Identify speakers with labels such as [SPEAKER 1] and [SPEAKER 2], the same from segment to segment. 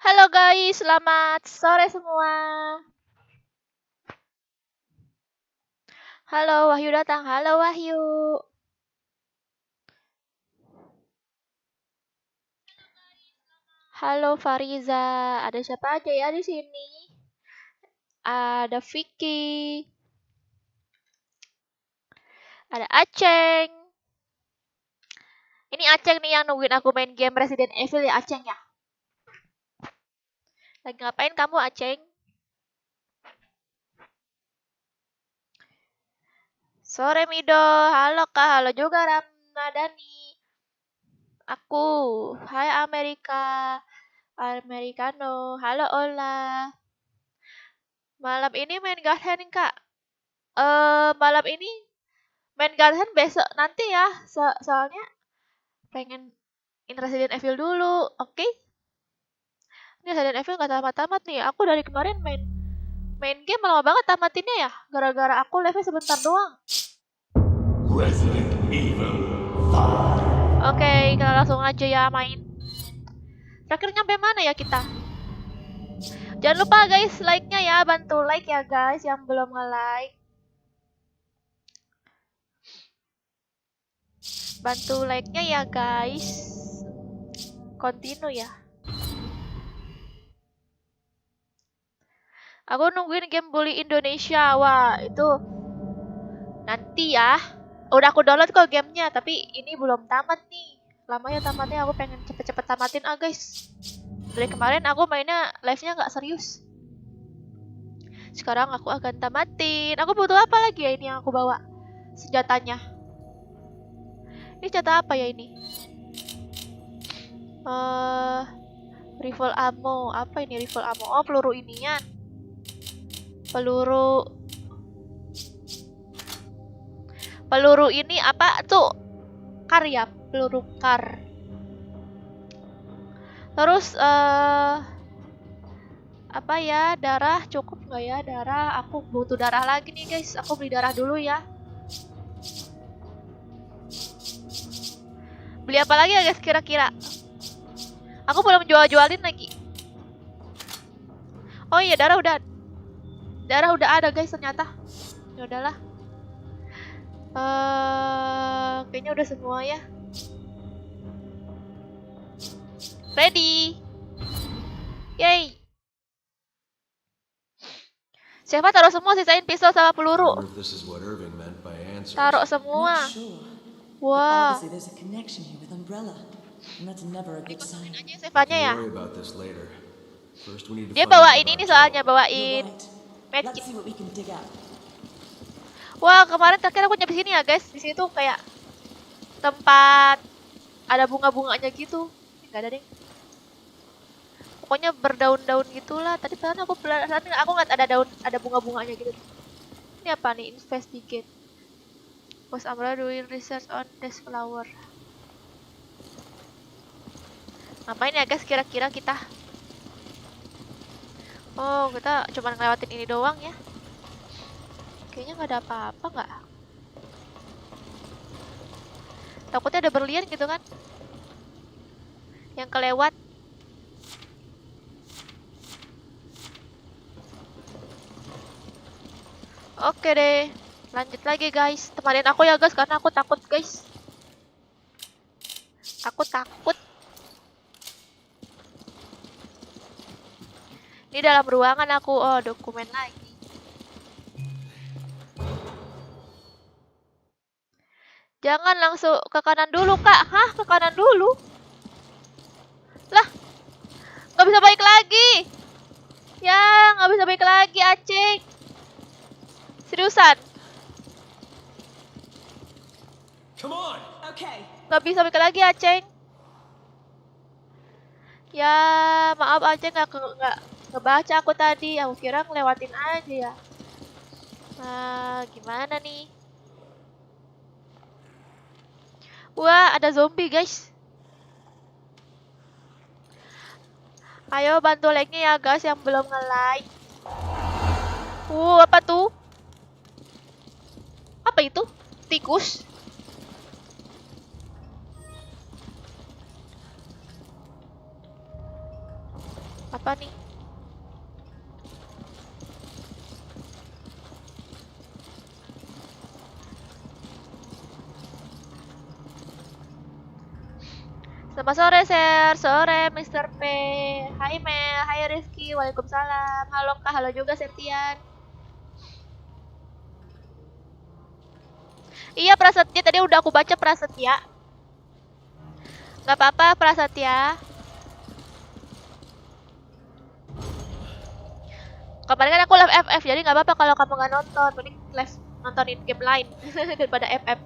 [SPEAKER 1] Halo guys, selamat sore semua. Halo Wahyu datang. Halo Wahyu. Halo Fariza. Ada siapa aja ya di sini? Ada Vicky. Ada Aceng. Ini Aceng nih yang nungguin aku main game Resident Evil ya Aceng ya. Lagi ngapain kamu Aceng? Sore Mido. Halo Kak. Halo juga Ramadhani. Aku. Hai Amerika. Americano. Halo Ola. Malam ini main Garden Kak. Malam ini main Garden besok nanti ya. Soalnya pengen in Resident Evil dulu. Oke? Ini Resident Evil gak tamat-tamat nih. Aku dari kemarin main game lama banget tamatinnya ya. Gara-gara aku level sebentar doang.
[SPEAKER 2] Resident Evil 5.
[SPEAKER 1] Oke, kita langsung aja ya main. Terakhir nyampe mana ya kita? Jangan lupa guys, like-nya ya. Bantu like ya guys yang belum nge-like. Bantu like-nya ya guys. Continue ya. Aku nungguin game Bully Indonesia. Wah, itu nanti ya. Udah aku download kok gamenya, tapi ini belum tamat nih. Lamanya tamatnya, aku pengen cepet-cepet tamatin guys. Dari kemarin aku mainnya live-nya nggak serius. Sekarang aku akan tamatin. Aku butuh apa lagi ya ini yang aku bawa? Senjatanya. Ini senjata apa ya ini? Rifle ammo. Apa ini rifle ammo? Oh, peluru inian. Peluru ini apa tuh? Kar ya, peluru kar. Terus apa ya, darah cukup nggak ya? Darah, aku butuh darah lagi nih guys. Aku beli darah dulu ya. Beli apa lagi ya guys kira-kira? Aku belum jual-jualin lagi. Oh iya, darah udah ada guys ternyata. Ya udahlah. Kayaknya udah semua ya. Ready. Yay. Siapa taruh semua, sisain pistol sama peluru. Taruh semua. Wah. Ikutin aja Sevanya ya. Dia bawain ini soalnya, bawain medkit. Wah, kemarin terakhir aku nyampe sini ya guys. Di sini tuh kayak tempat ada bunga-bunganya gitu. Enggak ada deh. Pokoknya berdaun-daun gitulah. Tadi kan aku nggak ada bunga-bunganya gitu. Ini apa nih? Investigate. Was Amra doing research on this flower. Ngapain ya guys kira-kira kita? Oh, kita cuma ngelewatin ini doang ya. Kayaknya nggak ada apa-apa nggak? Takutnya ada berlian gitu kan? Yang kelewat. Oke deh, lanjut lagi guys. Temanin aku ya guys, karena aku takut guys. Aku takut. Ini dalam ruangan aku. Oh, dokumen lagi. Jangan langsung ke kanan dulu kak. Hah, ke kanan dulu? Lah, nggak bisa balik lagi. Ya, nggak bisa balik lagi Aceng. Seriusan?
[SPEAKER 2] Come on.
[SPEAKER 3] Okay.
[SPEAKER 1] Nggak bisa balik lagi Aceng. Ya, maaf Aceng nggak ngebaca aku tadi. Aku kira ngelewatin aja ya. Nah, gimana nih? Wah, ada zombie guys. Ayo bantu like-nya ya guys yang belum nge-like. Apa tuh? Apa itu? Tikus? Apa nih? Selamat sore, Sir. Sore, Mr. P. Hai, Mel. Hai, Rizky. Waalaikumsalam. Halo, Kak. Halo juga, Septian. Iya, Prasetya. Tadi udah aku baca Prasetya. Gak apa-apa, Prasetya. Kemarin kan aku live FF, jadi gak apa-apa kalau kamu gak nonton. Mending live nontonin game lain daripada FF.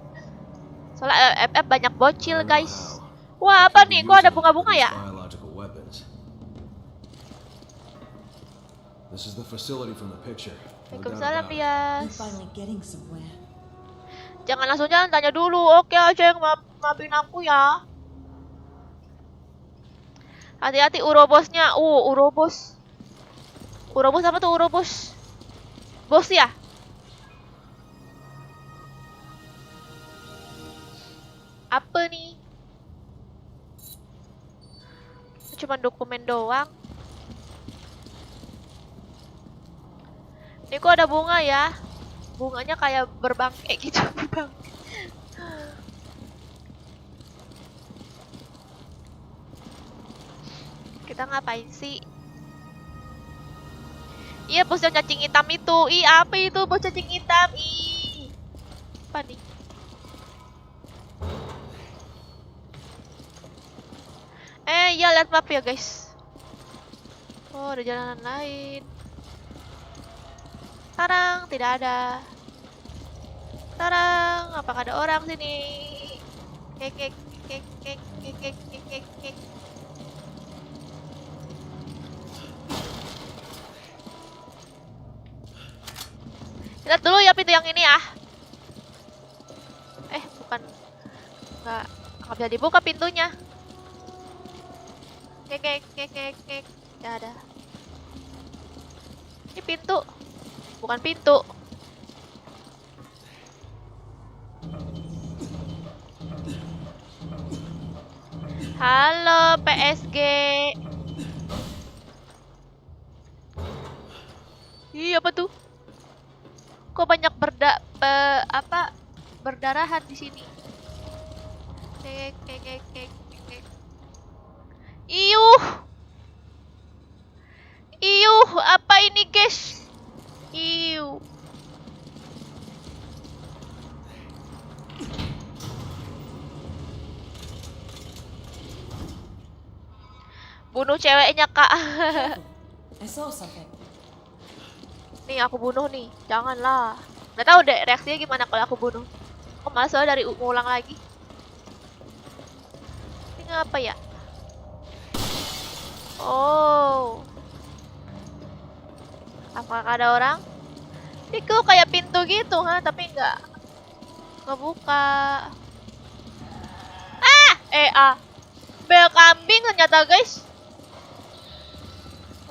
[SPEAKER 1] Soalnya FF banyak bocil, guys. Wah, apa nih? Kok ada bunga-bunga ya?
[SPEAKER 3] This is the facility from the picture.
[SPEAKER 1] Waalaikumsalam, Pias. Jangan langsung jalan, tanya dulu. Oke, aja yang maafin aku ya. Hati-hati Urobosnya. Urobos. Urobos apa tuh Urobos? Bos ya? Apa nih? Cuma dokumen doang. Ini kok ada bunga ya? Bunganya kayak berbangkai gitu. Kita ngapain sih? Iya, bos yang cacing hitam itu. Ih, apa itu bos cacing hitam? Ih. Apa nih? Iya, lihat map ya, guys. Oh, ada jalanan lain. Tarang, tidak ada. Tarang, apakah ada orang sini? Kek. Lihat dulu ya pintu yang ini ya. Bukan. Nggak bisa dibuka pintunya. Kek. Nggak ada. Ini pintu. Bukan pintu. Halo PSG. Ih, apa tuh? Kok banyak berdarahan di sini? Kek. Iuh, apa ini, guys? Iuh. Bunuh ceweknya, Kak.
[SPEAKER 4] I saw something.
[SPEAKER 1] Nih, aku bunuh nih. Janganlah. Nggak tahu deh reaksinya gimana kalau aku bunuh. Kok malah soalnya dari ulang lagi. Ini apa ya? Oh. Apakah ada orang? Ini kok kayak pintu gitu, tapi nggak kebuka. Bel kambing ternyata, guys.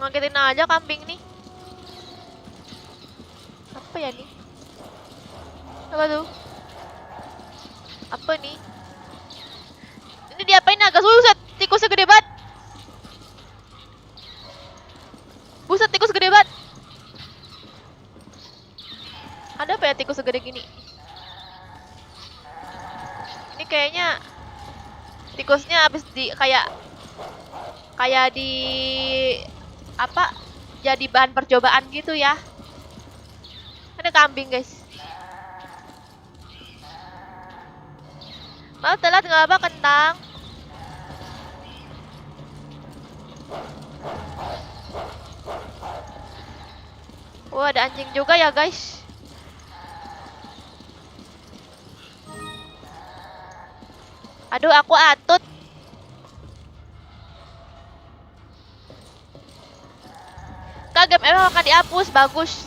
[SPEAKER 1] Ngagetin aja kambing nih. Apa ya nih? Apa tuh? Apa nih? Ini diapain agak susah? Tikusnya gede banget. Buset, tikus gede banget. Ada apa ya tikus segede gini? Ini kayaknya tikusnya habis kayak di jadi bahan percobaan gitu ya. Ada kambing, guys. Maaf telat, nggak apa, kentang. Wah, ada anjing juga ya, guys. Aduh, aku atut. Kak, game emang akan dihapus, bagus.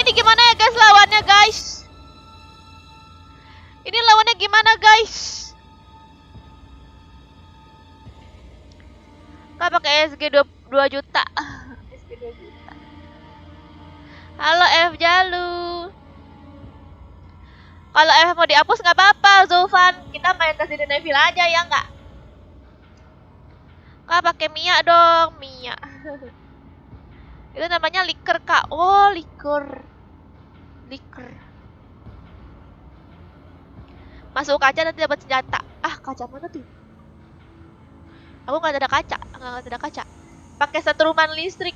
[SPEAKER 1] Ini gimana ya, guys, lawannya, guys? Ini lawannya gimana, guys? Kak pakai SG 2 juta. SG 2 juta. Halo F Jalu. Kalau F mau dihapus nggak apa-apa, Zulfan. Kita main Resident Evil aja ya nggak? Ah, pakai Mia dong, Mia. Itu namanya liker, Kak. Oh, liker. Liker. Masuk kaca nanti dapat senjata. Ah, kaca mana tuh? Aku nggak ada kaca, nggak ada kaca. Pakai setruman listrik.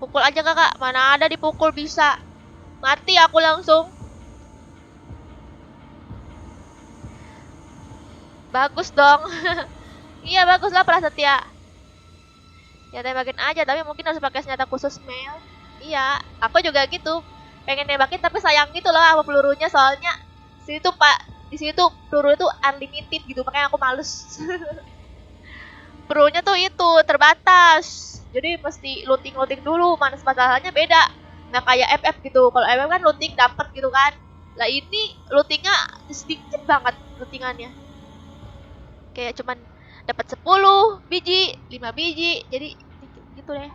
[SPEAKER 1] Pukul aja kakak, mana ada dipukul bisa. Mati aku langsung. Bagus dong. Iya bagus lah Prasetya. Ya tembakin aja, tapi mungkin harus pakai senjata khusus Mel. Iya, aku juga gitu. Pengen nembakin tapi sayang gitu loh sama pelurunya soalnya situ Pak, di situ peluru itu unlimited gitu, makanya aku males. Pelurunya tuh itu terbatas. Jadi mesti looting dulu, masalahnya beda. Nah kayak FF gitu, kalau FF kan looting dapat gitu kan. Lah ini lootingnya sedikit banget lootingannya. Kayak cuman dapat 10 biji, 5 biji, jadi gitu deh.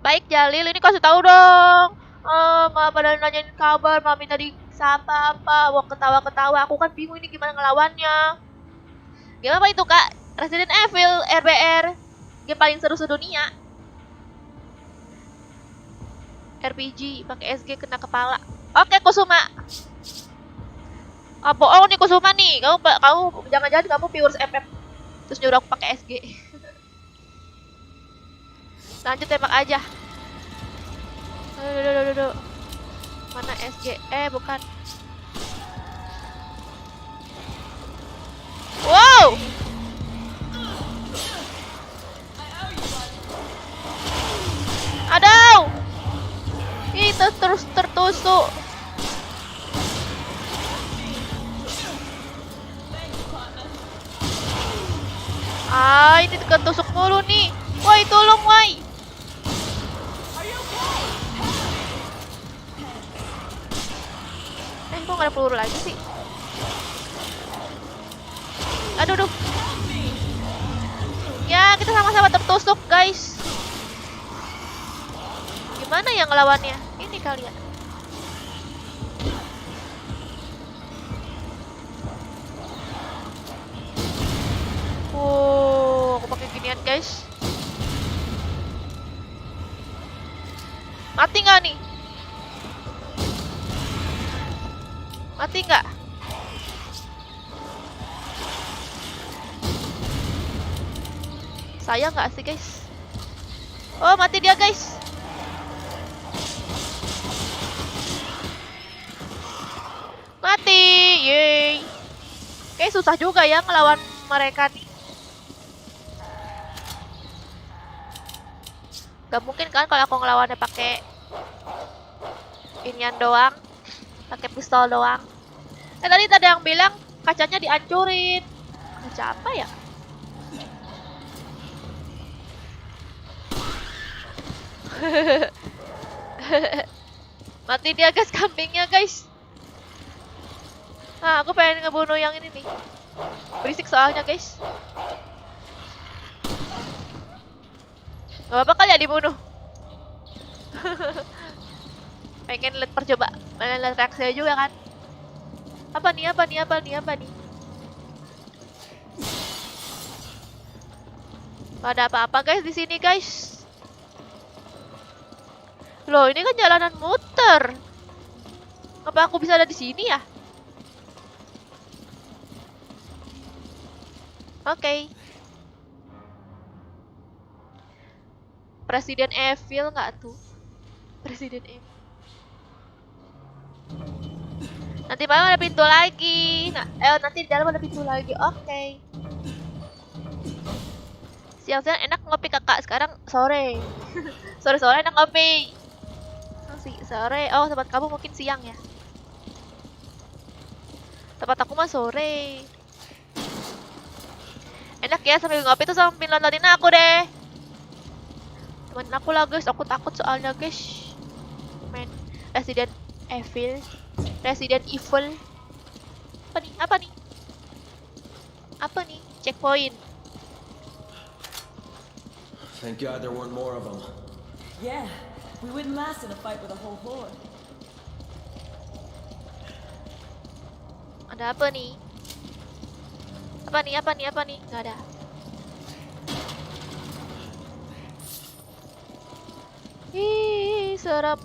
[SPEAKER 1] Baik Jalil, ini kasih tahu dong. Malah pada nanyain kabar, malah minta disapa apa, wah ketawa-ketawa. Aku kan bingung ini gimana ngelawannya. Game apa itu kak? Resident Evil RBR, game paling seru sedunia. RPG pakai SG kena kepala. Oke Kusuma. Ah bohong nih Kusuma nih. Kamu jangan-jangan kamu viewers FF terus nyuruh aku pakai SG. Lanjut tembak aja. Aduh. Mana SG? Bukan. Wow. Aduh. Itu terus tertusuk. Ini ketusuk mulu nih. Woi, tolong, woi. Kok gak ada peluru lagi sih? Aduh. Ya, kita sama-sama tertusuk, guys. Gimana ya ngelawannya? Ini kali ya. Aku pakai ginian, guys. Mati nggak nih? Mati nggak? Sayang nggak sih guys? Oh mati dia guys. Mati, yeay. Kayak susah juga ya ngelawan mereka nih. Gak mungkin kan kalau aku ngelawannya pakai inian doang, pakai pistol doang. Tadi ada yang bilang kacanya dihancurin. Kaca apa ya? Mati dia guys, kambingnya guys. Nah, aku pengen ngebunuh yang ini nih. Berisik soalnya guys. Gak apa-apa kali ya dibunuh. Pengen lihat percoba, pengen lihat reaksinya juga kan. Apa nih? Gak ada apa-apa guys di sini guys. Loh, ini kan jalanan muter. Apa aku bisa ada di sini ya? Oke. Presiden Evil nggak tuh? Presiden Evil. Nanti malam ada pintu lagi. Nanti di dalam ada pintu lagi. Oke. Siang-siang enak ngopi kakak. Sekarang sore. Sore-sore enak ngopi. Sore. Oh, tempat kamu mungkin siang ya. Tempat aku mah sore. Enak ya sambil ngopi tuh sambil nontonin aku deh. Temenin aku lah guys. Aku takut soalnya guys. Main Resident Evil. Apa nih? Checkpoint.
[SPEAKER 3] Thank God there weren't more of them.
[SPEAKER 4] Yeah, we wouldn't last in a fight with a whole horde.
[SPEAKER 1] Ada apa nih? Apa nih? Apa nih? Apa nih? Nggak ada. Ih, serem.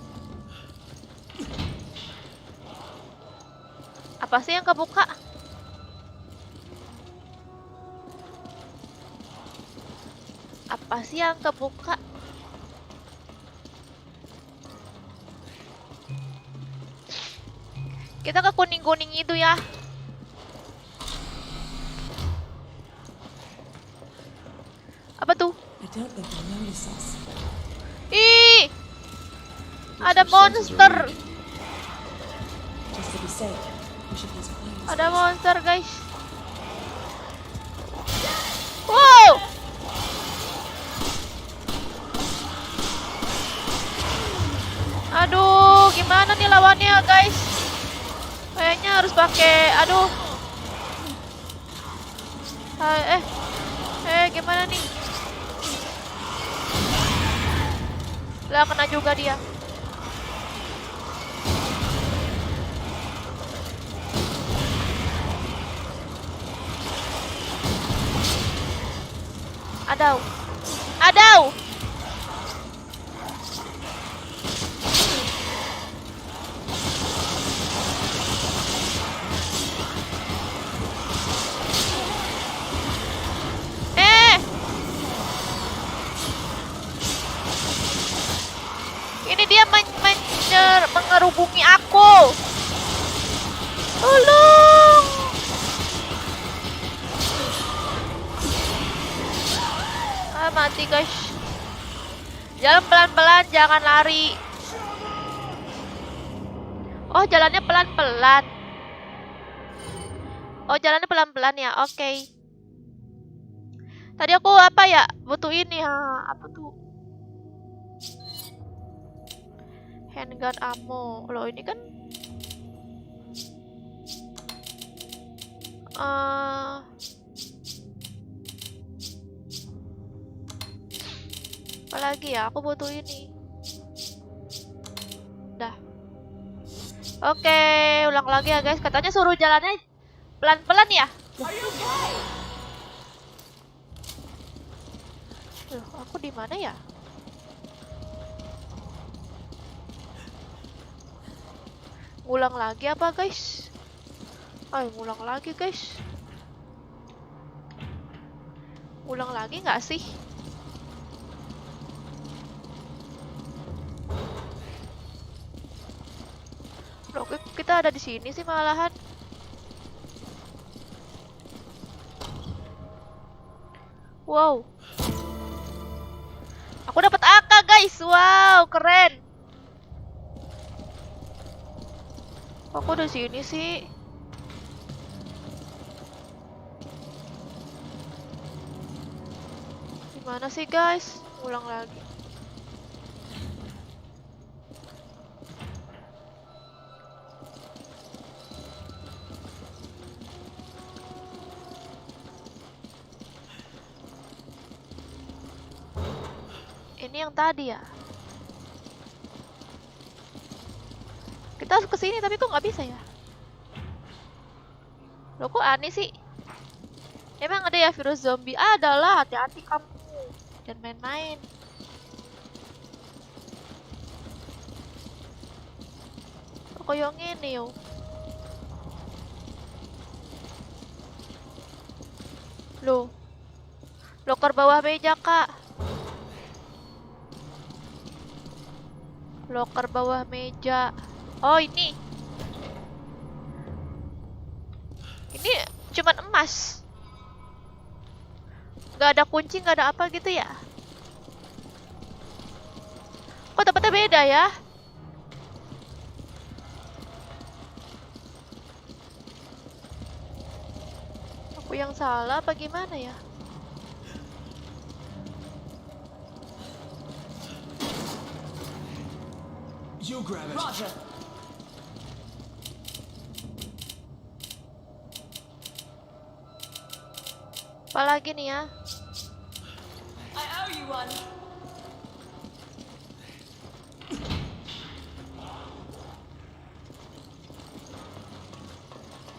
[SPEAKER 1] Apa sih yang kebuka? Apa sih yang kebuka? Kita ke kuning-kuning itu ya. Apa tuh?
[SPEAKER 4] I don't think they'll notice us.
[SPEAKER 1] Ih! Ada monster.
[SPEAKER 4] Just to be safe, we should use flames.
[SPEAKER 1] Ada monster, guys. Wow! Aduh, gimana nih lawannya, guys? Kayaknya harus pakai, aduh. Gimana nih? Lah, kena juga dia. Adau. Adau. Ini dia mengerubungi aku. Tolong. Mati, guys. Jalan pelan-pelan, jangan lari. Oh, jalannya pelan-pelan. Oh, jalannya pelan-pelan ya. Oke. Tadi aku apa ya? Butuh ini. Apa tuh? Handgun ammo. Loh, ini kan apa lagi ya? Aku butuh ini. Dah. Oke, ulang lagi ya, guys. Katanya suruh jalannya pelan-pelan ya. Loh, aku di mana ya? Ngulang lagi apa, guys? Ayo ngulang lagi, guys. Ngulang lagi nggak sih? Loh, kita ada di sini sih malahan. Wow. Aku dapat AK, guys. Wow, keren. Aku udah sini sih. Gimana sih, guys? Ulang lagi. Ini yang tadi ya. Kita harus kesini tapi kok nggak bisa ya? Loh, kok aneh sih? Emang ada ya virus zombie? Adalah, hati-hati kamu. Jangan main-main. Kok yang ini yo? Loh. Loker bawah meja, Kak. Loker bawah meja. Oh, ini. Ini cuman emas. Nggak ada kunci, nggak ada apa gitu ya? Kok tempatnya beda ya? Aku yang salah apa gimana ya?
[SPEAKER 3] You grab it.
[SPEAKER 4] Roger.
[SPEAKER 1] Apalagi nih ya?
[SPEAKER 4] I owe you one.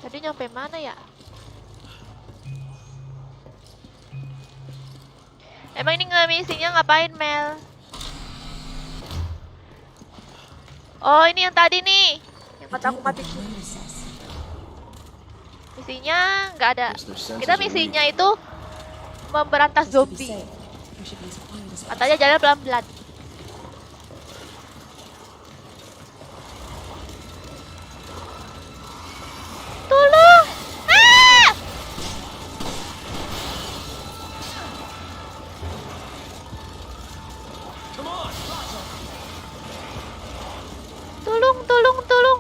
[SPEAKER 1] Tadi nyampe mana ya? Emang ini nggak misinya ngapain, Mel? Oh, ini yang tadi nih. Yang kata aku mati. Misinya nggak ada. Kita misinya itu memberantas zombie. Katanya jalan pelan-pelan. Tolong! Ah!
[SPEAKER 2] Come on!
[SPEAKER 1] Tolong, tolong, tolong.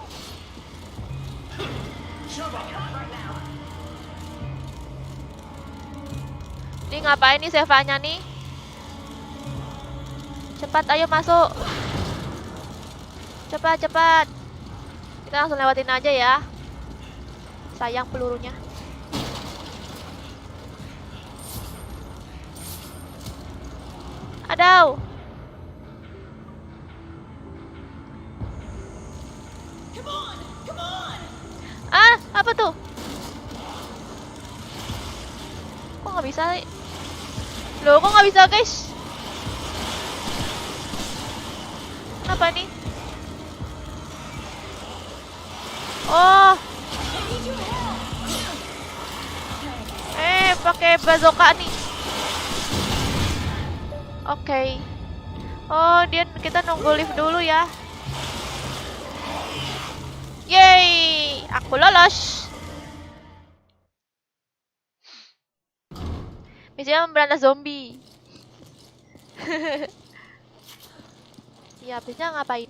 [SPEAKER 1] Ini ngapain nih Sevanya nih? Cepat, ayo masuk. Cepat, cepat. Kita langsung lewatin aja ya. Sayang pelurunya. Aduh.
[SPEAKER 4] Come on! Come on!
[SPEAKER 1] Ah, apa tuh? Kok nggak bisa? Loh, kok nggak bisa, guys? Apa nih? Oh, pakai bazooka nih. Oke. Oh, kita nunggu lift dulu ya. Yeay, aku lolos. Misinya memberantas zombie. Ya, bisa ngapain?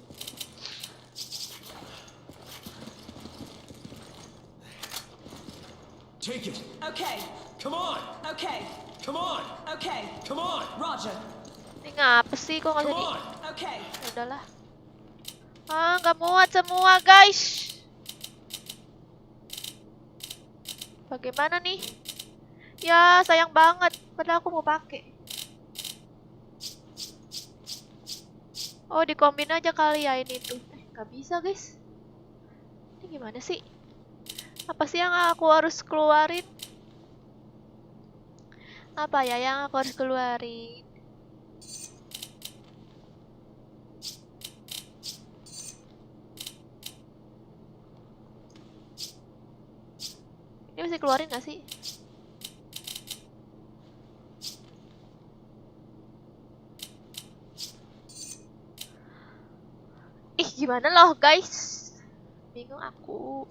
[SPEAKER 2] Take it!
[SPEAKER 4] Okay,
[SPEAKER 2] Come on!
[SPEAKER 4] okay,
[SPEAKER 2] Come on!
[SPEAKER 4] okay.
[SPEAKER 2] Come on!
[SPEAKER 4] Roger.
[SPEAKER 1] Ini ngapa sih? Kok nggak
[SPEAKER 2] Come
[SPEAKER 1] jadi?
[SPEAKER 2] on!
[SPEAKER 4] Okay.
[SPEAKER 1] Ya udahlah. Ah, nggak muat semua, guys. Bagaimana nih? Ya, sayang banget. Padahal aku mau pakai. Oh, dikombin aja kali ya ini tuh. Nggak bisa, guys. Ini gimana sih? Apa sih yang aku harus keluarin? Apa ya yang aku harus keluarin? Ini mesti keluarin gak sih? Ih, gimana loh, guys? Bingung aku.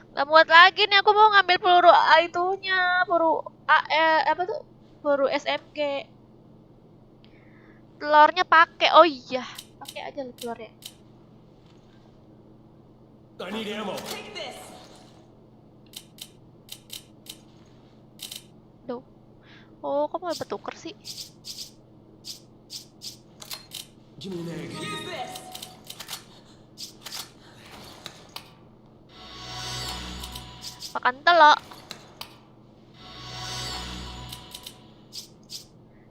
[SPEAKER 1] Gak muat lagi nih, aku mau ngambil peluru itunya, peluru apa tuh? Peluru SMG. Telurnya pakai. Oh iya, pakai aja lah telurnya.
[SPEAKER 2] I need ammo.
[SPEAKER 4] Take this.
[SPEAKER 1] Duh. Oh, kok mau bertukar sih?
[SPEAKER 2] Give me an egg.
[SPEAKER 4] Use this.
[SPEAKER 1] Makan telur.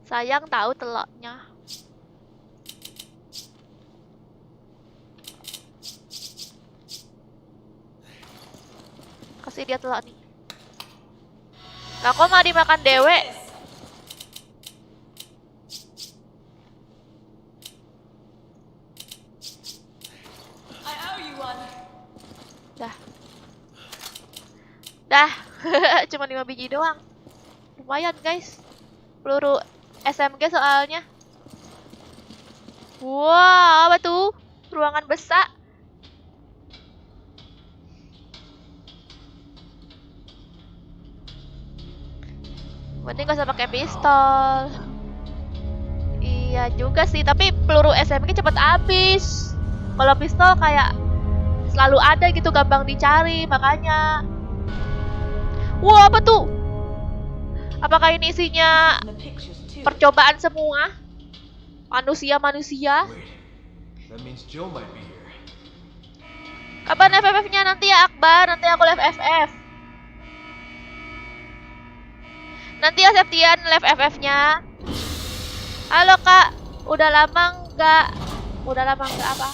[SPEAKER 1] Sayang tahu telurnya. Kasih dia telur nih. Lah kok mau dimakan dewe?
[SPEAKER 4] I owe you one.
[SPEAKER 1] Dah. Dah. Cuma 5 biji doang. Lumayan, guys. Peluru SMG soalnya. Wow, apa tuh? Ruangan besar. Mending gak usah pakai pistol. Iya juga sih, tapi peluru SMG cepet habis. Kalau pistol kayak selalu ada gitu, gampang dicari, makanya. Wah, apa tuh? Apakah ini isinya
[SPEAKER 4] The pictures too.
[SPEAKER 1] percobaan semua? Manusia-manusia?
[SPEAKER 2] Wait. That means Joe might be here.
[SPEAKER 1] Kapan FFF-nya nanti ya, Akbar? Nanti aku live FF. Nanti ya Septian live FF-nya. Halo Kak, udah lama nggak apa?